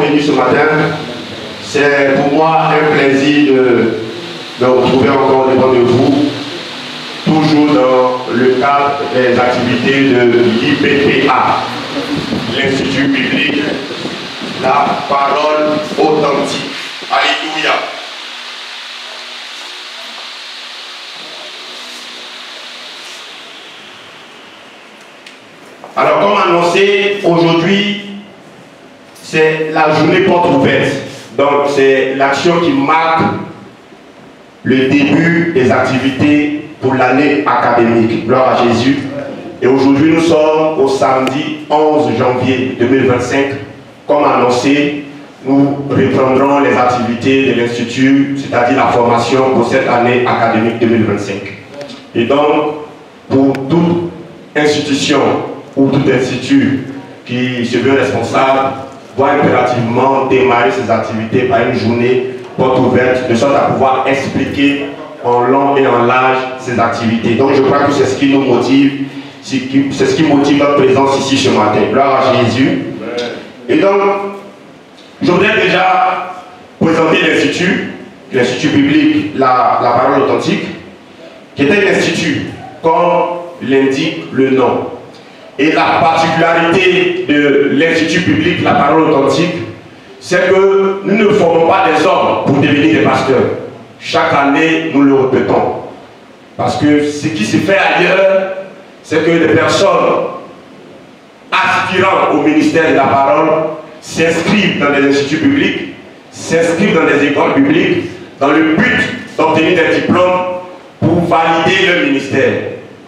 venus ce matin. C'est pour moi un plaisir de retrouver encore devant de vous, toujours dans le cadre des activités de l'IPPA, l'Institut biblique, la parole authentique. Alléluia. Alors, comme annoncé, aujourd'hui, c'est la journée porte ouverte. Donc, c'est l'action qui marque le début des activités pour l'année académique. Gloire à Jésus. Et aujourd'hui, nous sommes au samedi 11 janvier 2025. Comme annoncé, nous reprendrons les activités de l'Institut, c'est-à-dire la formation pour cette année académique 2025. Et donc, pour toute institution ou tout institut qui se veut responsable, doit impérativement démarrer ses activités par une journée porte ouverte, de sorte à pouvoir expliquer en long et en large ses activités. Donc je crois que c'est ce qui nous motive, c'est ce qui motive notre présence ici ce matin. Gloire à Jésus. Et donc, je voudrais déjà présenter l'Institut biblique, la parole authentique, qui est un institut, comme l'indique le nom. Et la particularité de l'Institut biblique, la parole authentique, c'est que nous ne formons pas des hommes pour devenir des pasteurs. Chaque année, nous le répétons. Parce que ce qui se fait ailleurs, c'est que des personnes aspirant au ministère de la parole s'inscrivent dans des instituts bibliques, s'inscrivent dans des écoles bibliques, dans le but d'obtenir des diplômes pour valider le ministère.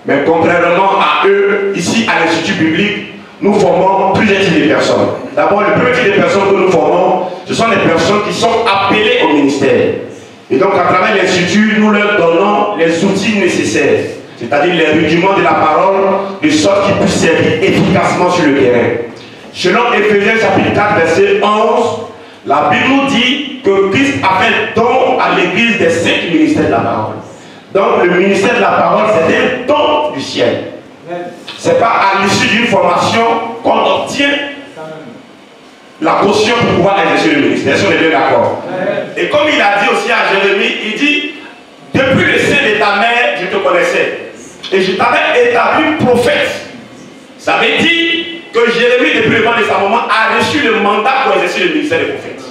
Mais contrairement à eux, ici à l'Institut biblique, nous formons plusieurs types de personnes. D'abord, le premier type de personnes que nous formons, ce sont les personnes qui sont appelées au ministère. Et donc, à travers l'Institut, nous leur donnons les outils nécessaires, c'est-à-dire les rudiments de la parole, de sorte qu'ils puissent servir efficacement sur le terrain. Selon Éphésiens chapitre 4, verset 11, la Bible nous dit que Christ a fait don à l'Église des 5 ministères de la parole. Donc, le ministère de la parole, c'est un don du ciel. Ce n'est pas à l'issue d'une formation qu'on obtient la caution pour pouvoir exercer le ministère. Est-ce qu'on est bien d'accord? Et comme il a dit aussi à Jérémie, il dit, depuis le sein de ta mère, je te connaissais. Et je t'avais établi prophète. Ça veut dire que Jérémie, depuis le ventre de sa maman, a reçu le mandat pour exercer le ministère des prophètes.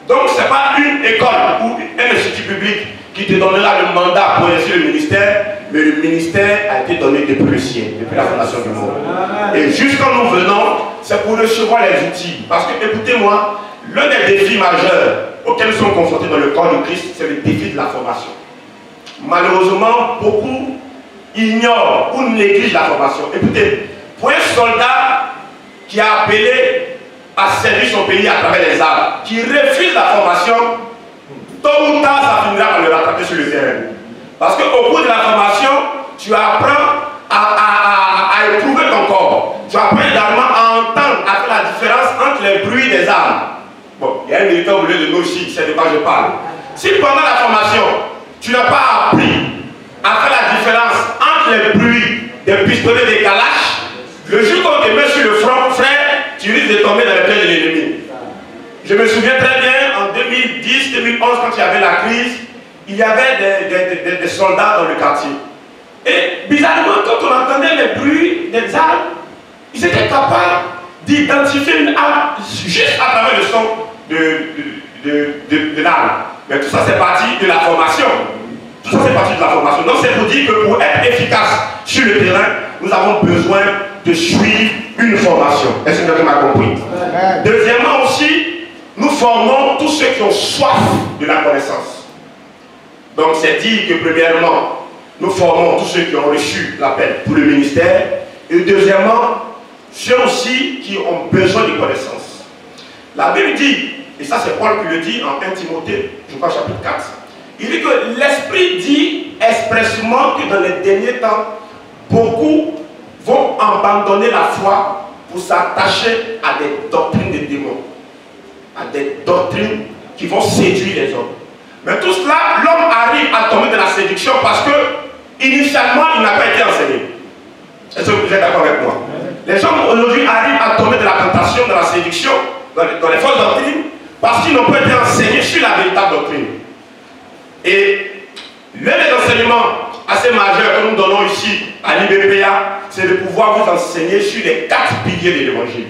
Donc, ce n'est pas une école ou un institut public qui te donnera le mandat pour exercer le ministère, mais le ministère a été donné depuis le ciel, depuis la fondation du monde. Et juste quand nous venons, c'est pour recevoir les outils. Parce que, écoutez-moi, l'un des défis majeurs auxquels nous sommes confrontés dans le corps de Christ, c'est le défi de la formation. Malheureusement, beaucoup ignorent ou négligent la formation. Écoutez, pour un soldat qui a appelé à servir son pays à travers les armes, qui refuse la formation, tôt ou tard, ça finira par le rattraper sur le terrain. Parce qu'au cours de la formation, tu apprends à éprouver ton corps. Tu apprends également à entendre, à faire la différence entre les bruits des armes. Bon, il y a un militaire au milieu de nous ici, c'est de quoi je parle. Si pendant la formation, tu n'as pas appris à faire la différence entre les bruits des pistolets des calaches, le jour qu'on te met sur le front, frère, tu risques de tomber dans le piège de l'ennemi. Je me souviens très bien, en 2010-2011, quand il y avait la crise, il y avait des soldats dans le quartier. Et bizarrement, quand on entendait les bruits des armes, ils étaient capables d'identifier une arme juste à travers le son de l'arme. Mais tout ça, c'est parti de la formation. Tout ça, c'est parti de la formation. Donc, c'est pour dire que pour être efficace sur le terrain, nous avons besoin de suivre une formation. Est-ce que quelqu'un m'a compris? Deuxièmement aussi, nous formons tous ceux qui ont soif de la connaissance. Donc, c'est dit que premièrement, nous formons tous ceux qui ont reçu l'appel pour le ministère. Et deuxièmement, ceux aussi qui ont besoin de connaissances. La Bible dit, et ça c'est Paul qui le dit en 1 Timothée, je crois chapitre 4, il dit que l'Esprit dit expressément que dans les derniers temps, beaucoup vont abandonner la foi pour s'attacher à des doctrines de démons, à des doctrines qui vont séduire les hommes. Mais tout cela, l'homme arrive à tomber dans la séduction parce que initialement il n'a pas été enseigné. Est-ce que vous êtes d'accord avec moi? Les hommes aujourd'hui arrivent à tomber dans la tentation, dans la séduction, dans les fausses doctrines, parce qu'ils n'ont pas été enseignés sur la véritable doctrine. Et l'un des enseignements assez majeurs que nous donnons ici à l'IBPA, c'est de pouvoir vous enseigner sur les 4 piliers de l'évangile.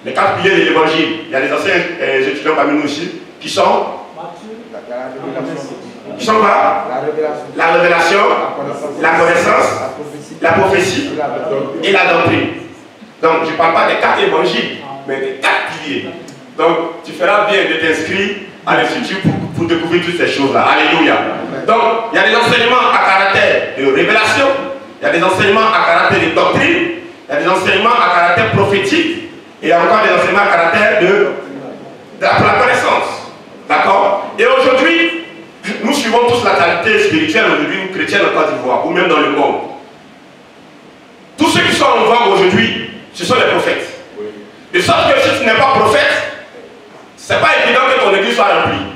Les 4 piliers de l'évangile. Il y a des anciens étudiants parmi nous ici qui sont quoi? La révélation, la connaissance, la prophétie et la doctrine. Donc je ne parle pas des 4 évangiles, mais des 4 piliers. Donc tu feras bien de t'inscrire à l'Institut pour découvrir toutes ces choses-là. Alléluia. Donc il y a des enseignements à caractère de révélation, il y a des enseignements à caractère de doctrine, il y a des enseignements à caractère prophétique, et il y a encore des enseignements à caractère de la connaissance. D'accord? Et aujourd'hui, nous suivons tous la qualité spirituelle aujourd'hui, ou chrétienne en Côte d'Ivoire, ou même dans le monde. Tous ceux qui sont en vogue aujourd'hui, ce sont les prophètes. De sorte que si tu n'es pas prophète, c'est pas évident que ton église soit remplie.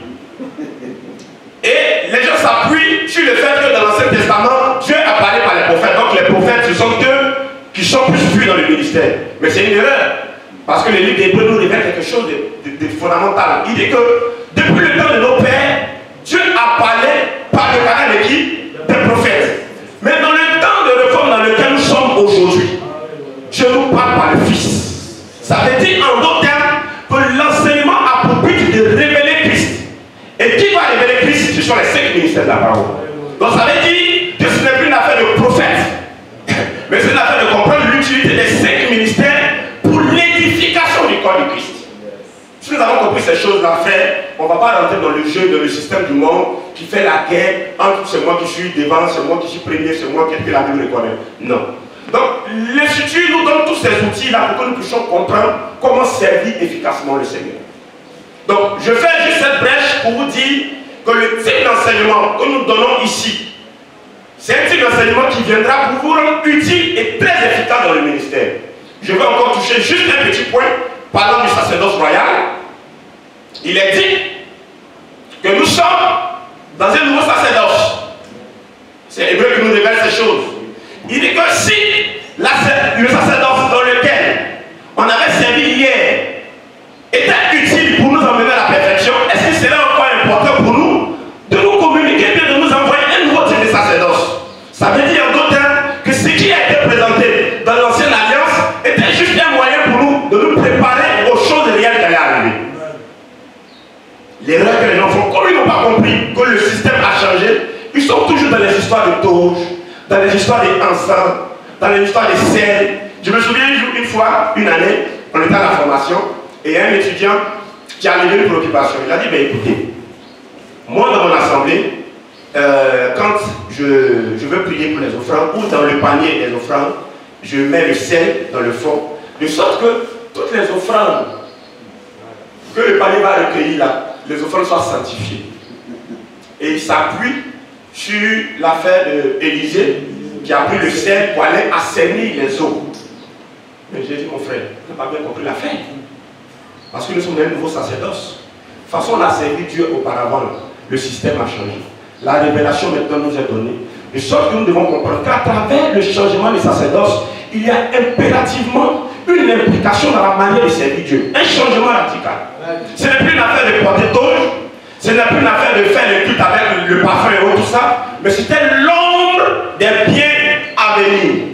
Et les gens s'appuient sur le fait que dans l'Ancien Testament, Dieu a parlé par les prophètes. Donc les prophètes, ce sont eux qui sont plus vus dans le ministère. Mais c'est une erreur. Parce que le livre d'Hébreux nous révèle quelque chose de fondamental. Il dit que depuis le temps de nos pères, Dieu a parlé par le canal de qui? Des prophètes. Mais dans le temps de réforme dans lequel nous sommes aujourd'hui, Dieu nous parle par le Fils. Ça veut dire en d'autres termes que l'enseignement a pour but de révéler Christ. Et qui va révéler Christ? Ce sont les 5 ministères de la parole. Donc ça veut dire que ce n'est plus une affaire de prophète, mais c'est une affaire de comprendre l'utilité des 5 ministères pour l'édification du corps de Christ. Si nous avons compris ces choses-là, frère, on ne va pas rentrer dans le jeu, dans le système du monde qui fait la guerre entre c'est moi qui suis devant, c'est moi qui suis premier, c'est moi qui la Bible reconnaît. Non. Donc, l'Institut nous donne tous ces outils-là pour que nous puissions comprendre comment servir efficacement le Seigneur. Donc, je fais juste cette brèche pour vous dire que le type d'enseignement que nous donnons ici, c'est un type d'enseignement qui viendra pour vous rendre utile et très efficace dans le ministère. Je vais encore toucher juste un petit point, parlant du sacerdoce royal. Il est dit que nous sommes dans un nouveau sacerdoce. C'est Hébreu qui nous révèle ces choses. Il dit que si le sacerdoce dans lequel on avait servi hier était utile pour nous emmener à la perfection, est-ce que serait encore important pour nous de nous communiquer, de nous envoyer un nouveau type de sacerdoce? Ça veut dire en d'autres termes que ce qui a été présenté dans l'ancienne alliance était juste un moyen pour nous de nous préparer aux choses réelles qui allaient arriver. L'erreur que les gens font, comme ils n'ont pas compris que le système a changé, ils sont toujours dans les histoires de touches, dans les histoires d'encens, dans les histoires de sel. Je me souviens une fois, une année, on était à la formation, et il y a un étudiant qui a levé une préoccupation. Il a dit, ben écoutez, moi dans mon assemblée, quand je veux prier pour les offrandes, ou dans le panier des offrandes, je mets le sel dans le fond, de sorte que toutes les offrandes que le panier va recueillir là, les offrandes soient sanctifiées. Et il s'appuie sur l'affaire d'Élisée, qui a pris le sel pour aller assainir les eaux. Mais j'ai dit, mon frère, tu n'as pas bien compris l'affaire. Parce que nous sommes dans un nouveau sacerdoce. De toute façon, on a servi Dieu auparavant. Le système a changé. La révélation maintenant nous est donnée. De sorte que nous devons comprendre qu'à travers le changement du sacerdoce, il y a impérativement une implication dans la manière de servir Dieu. Un changement radical. Ce n'est plus une affaire de porter toge, ce n'est plus une affaire de faire le culte avec le parfum et tout ça, mais c'était l'ombre des biens à venir.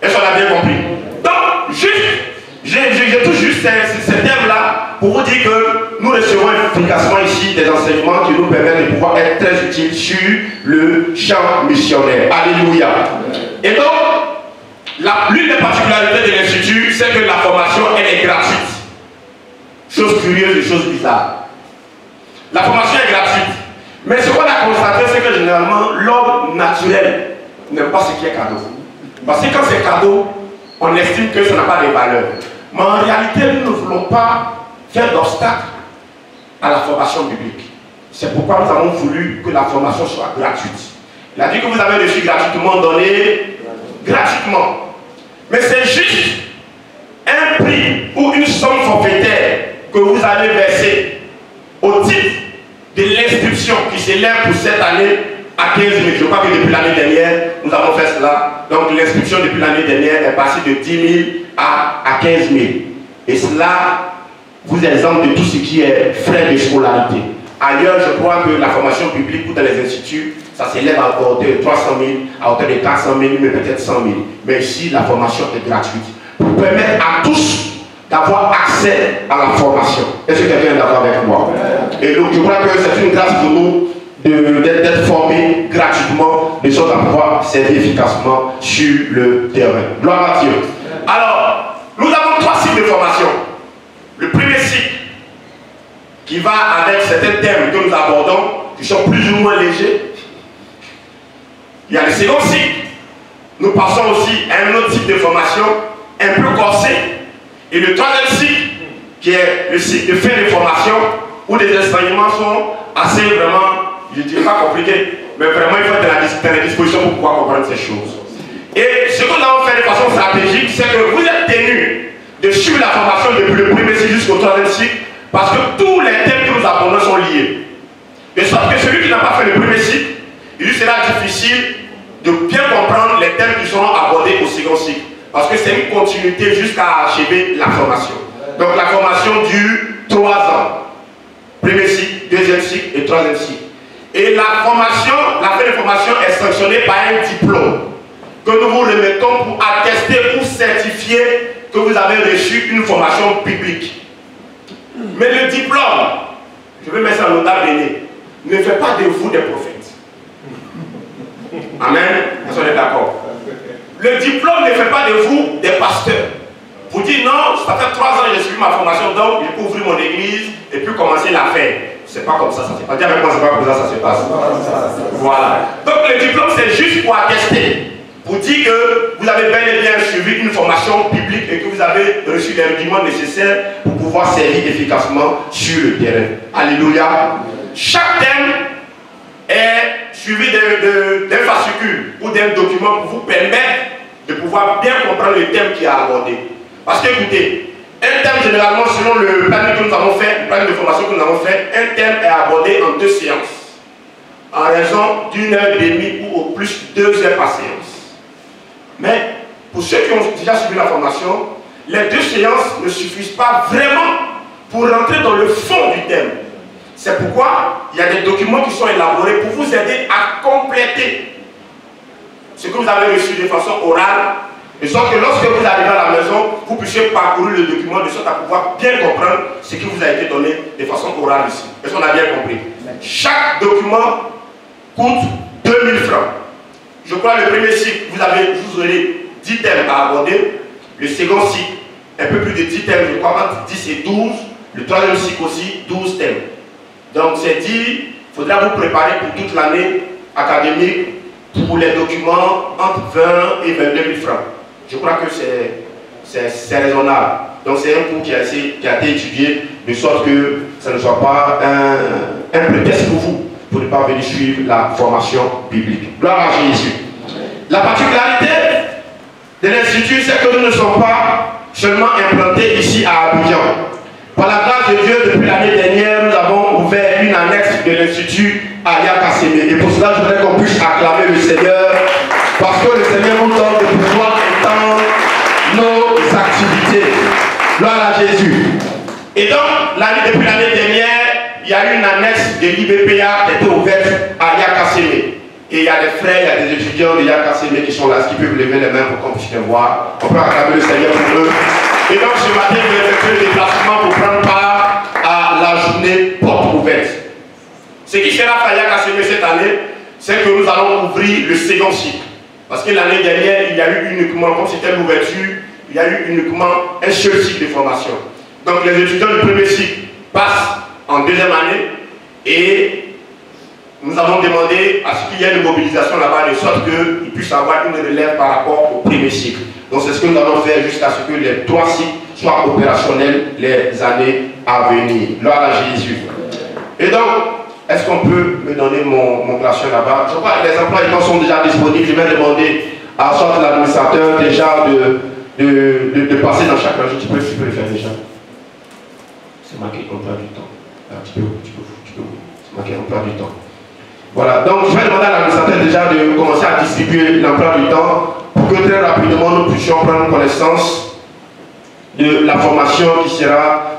Est-ce qu'on a bien compris? Donc, je touche juste ces thèmes-là pour vous dire que nous recevons efficacement ici des enseignements qui nous permettent de pouvoir être très utiles sur le champ missionnaire. Alléluia. Et donc, l'une des particularités de l'Institut, c'est que la formation, elle est gratuite. Chose curieuse et chose bizarre. La formation est gratuite. Mais ce qu'on a constaté, c'est que généralement, l'homme naturel n'aime pas ce qui est cadeau. Parce que quand c'est cadeau, on estime que ça n'a pas de valeur. Mais en réalité, nous ne voulons pas faire d'obstacle à la formation biblique. C'est pourquoi nous avons voulu que la formation soit gratuite. Il a dit que vous avez reçu gratuitement donné, gratuitement. Mais c'est juste un prix ou une somme forfaitaire que vous allez verser au titre de l'inscription qui s'élève pour cette année à 15 000. Je crois que depuis l'année dernière, nous avons fait cela. Donc l'inscription depuis l'année dernière est passée de 10 000 à 15 000. Et cela vous exempte de tout ce qui est frais de scolarité. Ailleurs, je crois que la formation publique ou dans les instituts, ça s'élève à hauteur de 300 000, à hauteur de 400 000, mais peut-être 100 000. Mais ici, la formation est gratuite. Pour permettre à tous d'avoir accès à la formation. Est-ce que quelqu'un est d'accord avec moi? Et donc, je crois que c'est une grâce pour nous d'être formés gratuitement, de sorte à pouvoir servir efficacement sur le terrain. Gloire à Dieu. Alors, nous avons 3 cycles de formation. Le premier cycle, qui va avec certains thèmes que nous abordons, qui sont plus ou moins légers. Il y a le second cycle. Nous passons aussi à un autre type de formation, un peu corsé. Et le troisième cycle, qui est le cycle de fin de formation, où les enseignements sont assez vraiment, je ne dirais pas compliqués, mais vraiment il faut être à la disposition pour pouvoir comprendre ces choses. Et ce que nous avons fait de façon stratégique, c'est que vous êtes tenus de suivre la formation depuis le premier cycle jusqu'au troisième cycle, parce que tous les thèmes que nous abordons sont liés. De sorte que celui qui n'a pas fait le premier cycle, il lui sera difficile de bien comprendre les thèmes qui seront abordés au second cycle. Parce que c'est une continuité jusqu'à achever la formation. Donc la formation dure 3 ans. Premier cycle, deuxième cycle et troisième cycle. Et la formation, la fin de formation est sanctionnée par un diplôme que nous vous remettons pour attester ou certifier que vous avez reçu une formation biblique. Mais le diplôme, je vais mettre ça en notable béni, ne fait pas de vous des prophètes. Amen. Est-ce qu'on est d'accord? Le diplôme ne fait pas de vous des pasteurs. Vous dites non, ça fait 3 ans que j'ai suivi ma formation, donc je peux ouvrir mon église et puis commencer l'affaire. C'est pas comme ça, ça se passe. Dis avec moi, c'est pas comme ça se passe. Voilà. Donc le diplôme, c'est juste pour attester. Pour dire que vous avez bel et bien suivi une formation biblique et que vous avez reçu les rudiments nécessaires pour pouvoir servir efficacement sur le terrain. Alléluia. Chaque thème est suivi d'un fascicule ou d'un document pour vous permettre de pouvoir bien comprendre le thème qui est abordé. Parce que écoutez, un thème généralement selon le plan que nous avons fait, le plan de formation que nous avons fait, un thème est abordé en 2 séances. En raison d'1h30 ou au plus 2 heures par séance. Mais pour ceux qui ont déjà suivi la formation, les 2 séances ne suffisent pas vraiment pour rentrer dans le fond du thème. C'est pourquoi il y a des documents qui sont élaborés pour vous aider à compléter ce que vous avez reçu de façon orale, de sorte que lorsque vous arrivez à la maison, vous puissiez parcourir le document de sorte à pouvoir bien comprendre ce qui vous a été donné de façon orale ici. Est-ce qu'on a bien compris? Chaque document coûte 2000 francs. Je crois que le premier cycle, vous aurez 10 thèmes à aborder. Le second cycle, un peu plus de 10 thèmes, je crois entre 10 et 12. Le troisième cycle aussi, 12 thèmes. Donc c'est dit, il faudra vous préparer pour toute l'année académique pour les documents entre 20 et 22 000 francs. Je crois que c'est raisonnable. Donc c'est un cours qui a été étudié de sorte que ça ne soit pas un prétexte pour vous pour ne pas venir suivre la formation biblique. Gloire à Jésus. La particularité de l'Institut, c'est que nous ne sommes pas seulement implantés ici à Abidjan. Par la grâce de Dieu, depuis l'année dernière, nous avons ouvert une annexe de l'Institut à Yakasseme. Et pour cela, je voudrais qu'on puisse acclamer le Seigneur, parce que le Seigneur nous donne de pouvoir étendre nos activités. Gloire à Jésus. Et donc, depuis l'année dernière, il y a eu une annexe de l'IBPA qui était ouverte à Yakasseme. Et il y a des frères, il y a des étudiants de Yakasseme qui sont là, qui peuvent lever les mains pour qu'on puisse les voir. On peut acclamer le Seigneur pour eux. Et donc ce matin, je vais effectuer le déplacement pour prendre part à la journée porte ouverte. Ce qui sera fait à Yakasseme cette année, c'est que nous allons ouvrir le second cycle. Parce que l'année dernière, il y a eu uniquement, comme c'était l'ouverture, il y a eu uniquement un seul cycle de formation. Donc les étudiants du premier cycle passent en deuxième année et nous avons demandé à ce qu'il y ait une mobilisation là-bas de sorte qu'ils puissent avoir une relève par rapport au premier cycle. Donc c'est ce que nous allons faire jusqu'à ce que les 3 cycles soient opérationnels les années à venir. Gloire à Jésus. Et donc, est-ce qu'on peut me donner mon classeur là-bas? Je crois que les emplois sont déjà disponibles. Je vais demander à soit l'administrateur déjà de passer dans chaque région. Tu peux le faire déjà. C'est marqué emploi du temps. Tu peux. C'est marqué emploi du temps. Voilà, donc je vais demander à l'administrateur déjà de commencer à distribuer l'emploi du temps pour que très rapidement nous puissions prendre connaissance de la formation qui sera